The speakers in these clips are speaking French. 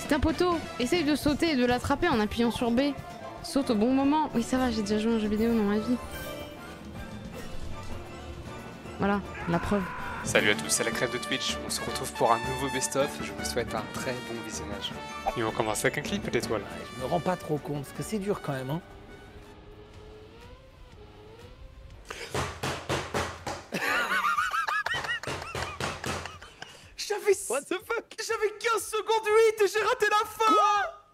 Putain, poteau, essaye de sauter et de l'attraper en appuyant sur B. Saute au bon moment. Oui, ça va, j'ai déjà joué à un jeu vidéo dans ma vie. Voilà, la preuve. Salut à tous, c'est la crève de Twitch. On se retrouve pour un nouveau best-of. Je vous souhaite un très bon visionnage. Et on commence avec un clip d'étoiles. Je me rends pas trop compte, parce que c'est dur quand même, hein. What the fuck? J'avais 15 secondes 8 et j'ai raté la fin.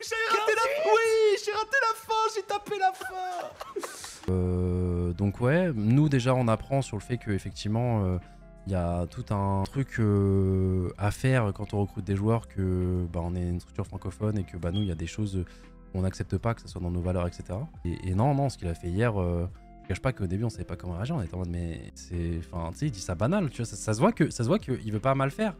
J'ai raté la fin. Oui, j'ai raté la fin, j'ai tapé la fin. Donc ouais, nous déjà on apprend sur le fait qu'effectivement il y a tout un truc à faire quand on recrute des joueurs, que bah, on est une structure francophone et que bah, nous il y a des choses qu'on n'accepte pas, que ce soit dans nos valeurs, etc. Et non, ce qu'il a fait hier, je cache pas qu'au début on savait pas comment réagir, on était en mode mais c'est... Enfin tu sais, il dit ça banal, tu vois, ça se voit qu'il veut pas mal faire.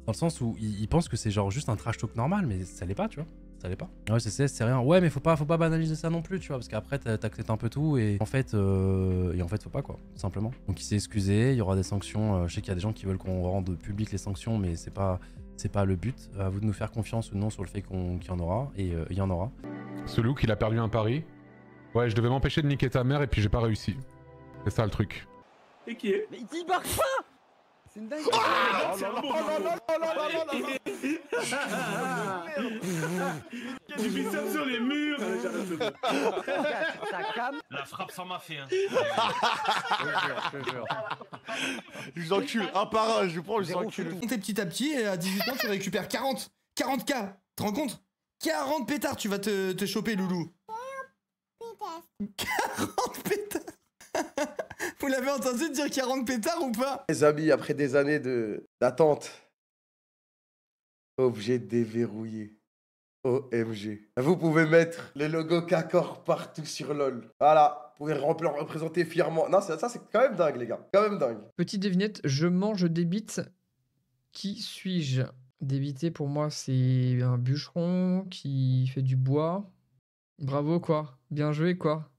Dans le sens où il pense que c'est genre juste un trash talk normal, mais ça l'est pas, tu vois. Ça l'est pas. Ouais, c'est rien. Ouais, mais faut pas banaliser ça non plus, tu vois, parce qu'après t'acceptes un peu tout et en fait faut pas, quoi, tout simplement. Donc il s'est excusé, il y aura des sanctions. Je sais qu'il y a des gens qui veulent qu'on rende public les sanctions, mais c'est pas le but. À vous de nous faire confiance ou non sur le fait qu'il y en aura, et il y en aura. Ce look, il a perdu un pari. Ouais, je devais m'empêcher de niquer ta mère et puis j'ai pas réussi. C'est ça le truc. Et qui est? Mais il marque pas. C'est une dingue. Il y a du bicep sur les murs. La frappe sans ma fille. Je vous encule, un par un, je prends, je vous encule. Monter petit à petit et à 18 ans tu récupères 40 k. Tu te rends compte? 40 pétards tu vas te choper, loulou. 40 pétards. Vous l'avez entendu dire 40 pétards ou pas? Les amis, après des années d'attente, objet déverrouillé. OMG. Vous pouvez mettre le logo Kakor partout sur LoL. Voilà, vous pouvez représenter fièrement. Non, ça c'est quand même dingue, les gars. Quand même dingue. Petite devinette, je mange des bites. Qui suis-je? Débiter, pour moi, c'est un bûcheron qui fait du bois. Bravo, quoi. Bien joué, quoi.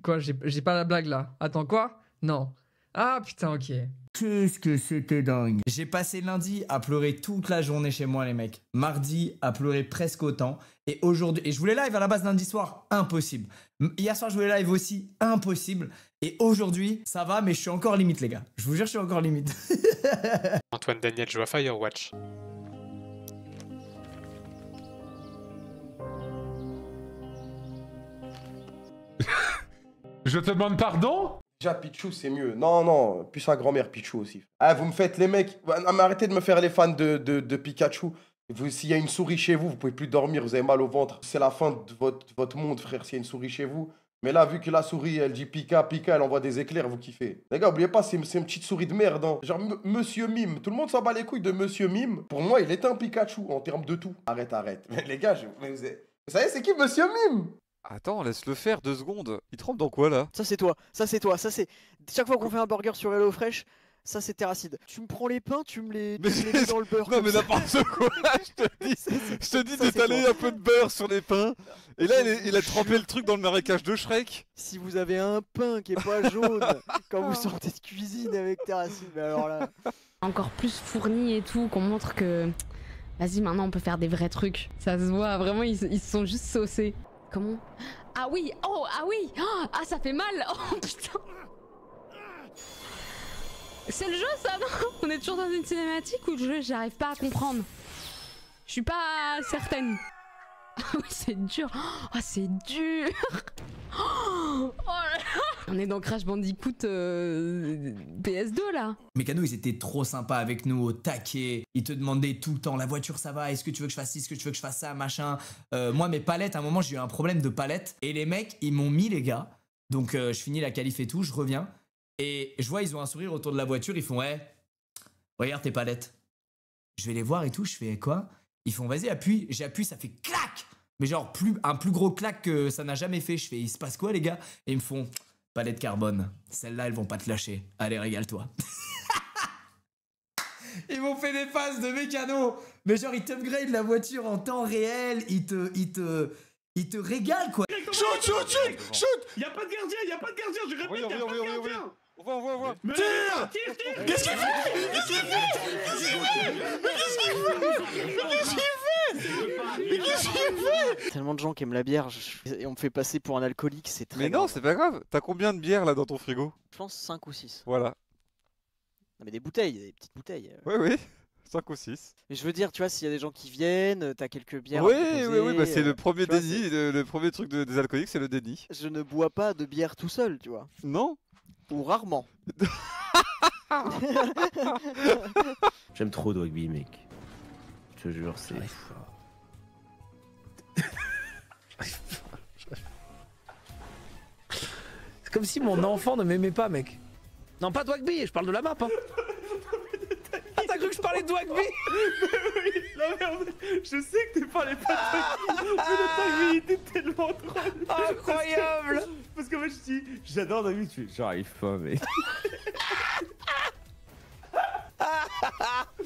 Quoi, j'ai pas la blague, là. Attends, quoi? Non. Ah, putain, ok. Qu'est-ce que c'était dingue. J'ai passé lundi à pleurer toute la journée chez moi, les mecs. Mardi à pleurer presque autant. Et aujourd'hui, et je voulais live à la base lundi soir, impossible. Hier soir je voulais live aussi, impossible. Et aujourd'hui, ça va, mais je suis encore limite, les gars. Je vous jure, je suis encore limite. Antoine Daniel joue à Firewatch. Je te demande pardon? Déjà, Pichou, c'est mieux. Non, puis sa grand-mère, Pichou aussi. Ah, vous me faites les mecs. Non, mais arrêtez de me faire les fans de Pikachu. S'il y a une souris chez vous, vous pouvez plus dormir, vous avez mal au ventre. C'est la fin de votre monde, frère, s'il y a une souris chez vous. Mais là, vu que la souris, elle dit Pika, elle envoie des éclairs, vous kiffez. Les gars, oubliez pas, c'est une petite souris de merde. Hein. Genre, Monsieur Mime. Tout le monde s'en bat les couilles de Monsieur Mime. Pour moi, il est un Pikachu en termes de tout. Arrête. Mais les gars, vous savez, c'est qui Monsieur Mime? Attends, laisse-le faire 2 secondes. Il trempe dans quoi là? Ça c'est toi. Chaque fois qu'on fait un burger sur HelloFresh, ça c'est Terracide. Tu me prends les pains, tu me les mets dans le beurre. Non mais n'importe quoi, je te dis d'étaler un peu de beurre sur les pains. Et là il a trempé le truc dans le marécage de Shrek. Si vous avez un pain qui est pas jaune quand vous sortez de cuisine avec Terracide, mais alors là... Encore plus fourni et tout, qu'on montre que... Vas-y, maintenant on peut faire des vrais trucs. Ça se voit, vraiment, ils se sont juste saucés. Comment? Ah oui! Oh, ah oui! Ah, ça fait mal! Oh putain! C'est le jeu ça, non? On est toujours dans une cinématique ou le jeu? J'arrive pas à comprendre. Je suis pas certaine. Ah oui, c'est dur! Oh, c'est dur! Oh là là! On est dans Crash Bandicoot PS2 là. Mécano, ils étaient trop sympas avec nous, au taquet. Ils te demandaient tout le temps, la voiture ça va, est-ce que tu veux que je fasse ci, est-ce que tu veux que je fasse ça, machin. Moi, mes palettes, à un moment, j'ai eu un problème de palette. Et les mecs, ils m'ont mis, les gars. Donc, je finis la qualif et tout, je reviens. Et je vois, ils ont un sourire autour de la voiture. Ils font, ouais, regarde tes palettes. Je vais les voir et tout, je fais quoi? Ils font, vas-y, appuie. J'appuie, ça fait clac! Mais genre, un plus gros clac que ça n'a jamais fait. Je fais, il se passe quoi, les gars? Et ils me font, palette carbone. Celles-là, elles vont pas te lâcher. Allez, régale-toi. Ils m'ont fait des phases de mécano. Mais genre, ils t'upgrade la voiture en temps réel. Ils te régalent, quoi. Shoot! Y'a pas de gardien, je répète, y'a pas de gardien. On voit. Tire! Qu'est-ce qu'il fait? Mais qu'est-ce qu'il fait? Tellement de gens qui aiment la bière et on me fait passer pour un alcoolique, c'est très Mais non, grave. c'est pas grave. T'as combien de bières là dans ton frigo? Je pense 5 ou 6. Voilà. Non mais des bouteilles, des petites bouteilles. Oui, oui. 5 ou 6. Mais je veux dire, tu vois, s'il y a des gens qui viennent, t'as quelques bières. Oui, à oui, proposer, oui, bah c'est le premier tu vois, déni, le premier truc des alcooliques, c'est le déni. Je ne bois pas de bière tout seul, tu vois. Non? Ou rarement. J'aime trop Dwagby, mec. Je te jure, c'est. C'est comme si mon enfant ne m'aimait pas, mec. Non, pas Dwagby, je parle de la map, hein. Ah, t'as cru que je parlais de Dwagby? Non mais en fait, je sais que tu parlais pas de Dwagby, mais le Dwagby était tellement drôle. Incroyable. Parce que moi je dis, j'adore Dwagby, tu fais, j'arrive pas, mais.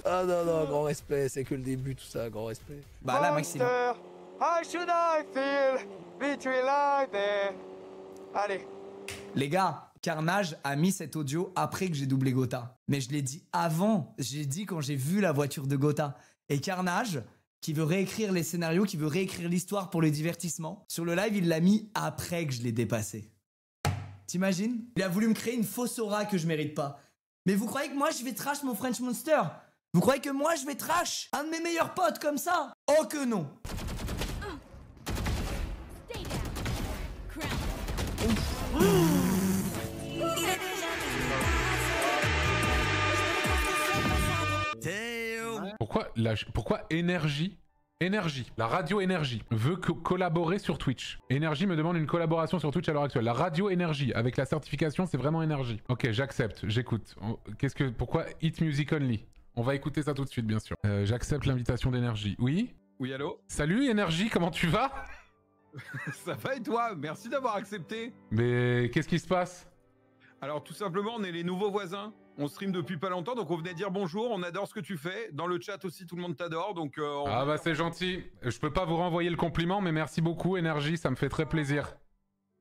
Ah non, non, grand respect, c'est que le début, tout ça, grand respect. Bah là, Maxime. How should I feel between like that? Allez. Les gars, Carnage a mis cet audio après que j'ai doublé Gotha. Mais je l'ai dit avant. J'ai dit quand j'ai vu la voiture de Gotha. Et Carnage, qui veut réécrire les scénarios, qui veut réécrire l'histoire pour le divertissement, sur le live, il l'a mis après que je l'ai dépassé. T'imagines? Il a voulu me créer une fausse aura que je mérite pas. Mais vous croyez que moi je vais trash mon French Monster? Vous croyez que moi je vais trash un de mes meilleurs potes comme ça? Oh que non! Pourquoi Énergie, la radio Énergie, veut collaborer sur Twitch? Énergie me demande une collaboration sur Twitch à l'heure actuelle. La radio Énergie, avec la certification, c'est vraiment Énergie. Ok, j'accepte, j'écoute. Pourquoi Hit Music Only? On va écouter ça tout de suite, bien sûr. J'accepte l'invitation d'Énergie. Oui? Oui, allô? Salut Énergie, comment tu vas? Ça va et toi? Merci d'avoir accepté. Mais qu'est-ce qui se passe? Alors tout simplement, on est les nouveaux voisins. On stream depuis pas longtemps, donc on venait dire bonjour, on adore ce que tu fais. Dans le chat aussi, tout le monde t'adore, donc... Ah bah c'est gentil. Je peux pas vous renvoyer le compliment, mais merci beaucoup Énergie, ça me fait très plaisir.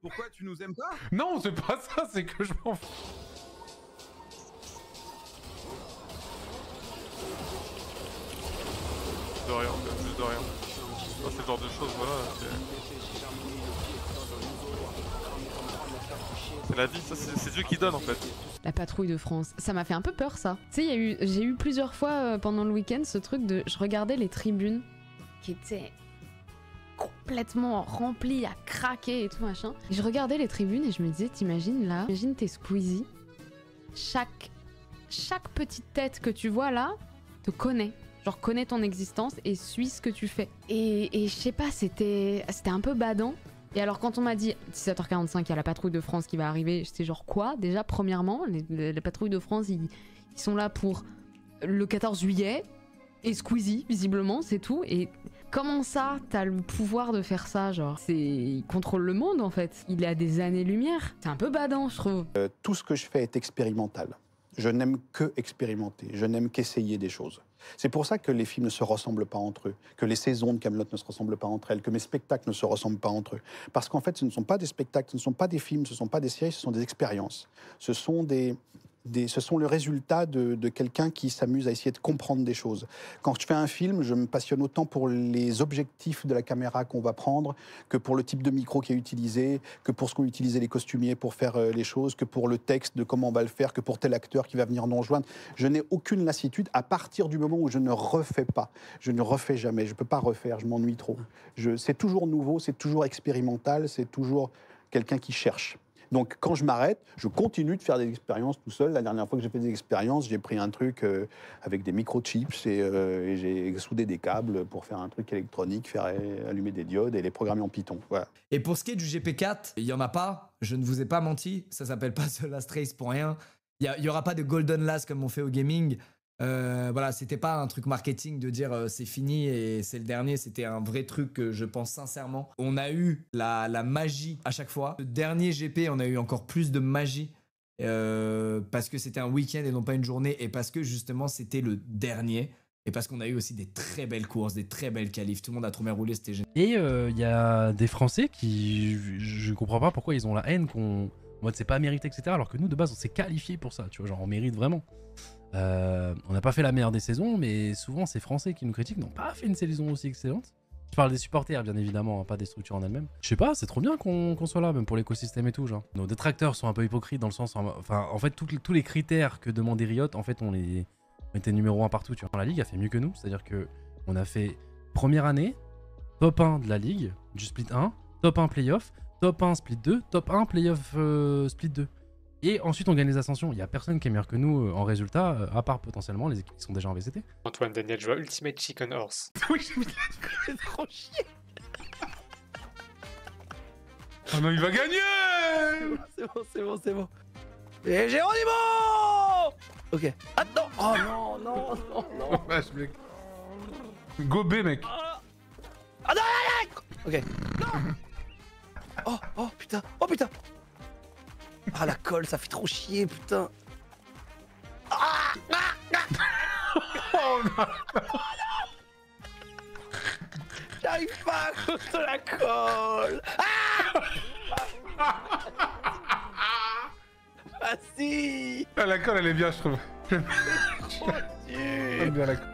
Pourquoi tu nous aimes pas? Non, c'est pas ça, c'est que je m'en fous. De rien, juste de rien. Ça, c'est le genre de choses, voilà. C'est la vie, ça, c'est Dieu qui donne en fait. La patrouille de France, ça m'a fait un peu peur ça. Tu sais, j'ai eu plusieurs fois pendant le week-end ce truc de... Je regardais les tribunes qui étaient complètement remplies à craquer et tout machin. Et je regardais les tribunes et je me disais, t'imagines là, imagine t'es Squeezie. Chaque petite tête que tu vois là te connaît. Genre connaît ton existence et suit ce que tu fais. Et je sais pas, c'était un peu badant. Et alors quand on m'a dit 17h45, il y a la patrouille de France qui va arriver, j'étais genre quoi? Déjà premièrement, les patrouilles de France, ils sont là pour le 14 juillet et Squeezie, visiblement, c'est tout. Et comment ça, t'as le pouvoir de faire ça, genre? Il contrôle le monde en fait, il est à des années-lumière. C'est un peu badant, je trouve. Tout ce que je fais est expérimental. Je n'aime que expérimenter, je n'aime qu'essayer des choses. C'est pour ça que les films ne se ressemblent pas entre eux, que les saisons de Kaamelott ne se ressemblent pas entre elles, que mes spectacles ne se ressemblent pas entre eux. Parce qu'en fait, ce ne sont pas des spectacles, ce ne sont pas des films, ce ne sont pas des séries, ce sont des expériences. Ce sont le résultat de quelqu'un qui s'amuse à essayer de comprendre des choses. Quand je fais un film, je me passionne autant pour les objectifs de la caméra qu'on va prendre, que pour le type de micro qui est utilisé, que pour ce qu'ont utilisé les costumiers pour faire les choses, que pour le texte de comment on va le faire, que pour tel acteur qui va venir nous rejoindre. Je n'ai aucune lassitude à partir du moment où je ne refais pas. Je ne refais jamais, je ne peux pas refaire, je m'ennuie trop. C'est toujours nouveau, c'est toujours expérimental, c'est toujours quelqu'un qui cherche. Donc quand je m'arrête, je continue de faire des expériences tout seul. La dernière fois que j'ai fait des expériences, j'ai pris un truc avec des microchips et j'ai soudé des câbles pour faire un truc électronique, faire allumer des diodes et les programmer en Python. Voilà. Et pour ce qui est du GP4, il y en a pas, je ne vous ai pas menti, ça s'appelle pas The Last Race pour rien. Il y aura pas de Golden Last comme on fait au gaming. Voilà, c'était pas un truc marketing de dire c'est fini et c'est le dernier, c'était un vrai truc que je pense sincèrement. On a eu la magie à chaque fois. Le dernier GP, on a eu encore plus de magie parce que c'était un week-end et non pas une journée et parce que justement c'était le dernier et parce qu'on a eu aussi des très belles courses, des très belles qualifs. Tout le monde a trop bien roulé, c'était génial. Et il y a des Français qui, je comprends pas pourquoi ils ont la haine qu'on... En mode c'est pas mérité, etc. Alors que nous de base on s'est qualifiés pour ça, tu vois, genre on mérite vraiment. On n'a pas fait la meilleure des saisons, mais souvent ces Français qui nous critiquent n'ont pas fait une saison aussi excellente. Je parle des supporters, bien évidemment, hein, pas des structures en elles-mêmes. Je sais pas, c'est trop bien qu'on soit là, même pour l'écosystème et tout, genre. Nos détracteurs sont un peu hypocrites dans le sens... Enfin, en fait, tous les critères que demandait Riot, en fait, on était numéro 1 partout, tu vois. La Ligue a fait mieux que nous, c'est-à-dire que on a fait première année, top 1 de la Ligue, du split 1, top 1 playoff, top 1 split 2, top 1 playoff split 2. Et ensuite, on gagne les ascensions. Il n'y a personne qui est meilleur que nous en résultat, à part potentiellement les équipes qui sont déjà en VCT. Antoine Daniel joue à Ultimate Chicken Horse. Oui, j'ai trop chier. Oh non, il va gagner. C'est bon. Et Géronimo. Ok. Attends. Oh non. Vache, mec. Gobé, mec. Ah non, ok. Non. Oh putain. Ah la colle, ça fait trop chier, putain. Oh non. J'arrive pas à cause de la colle. Ah si. Ah, la colle, elle est bien, je trouve. Mon Dieu. J'aime bien la colle.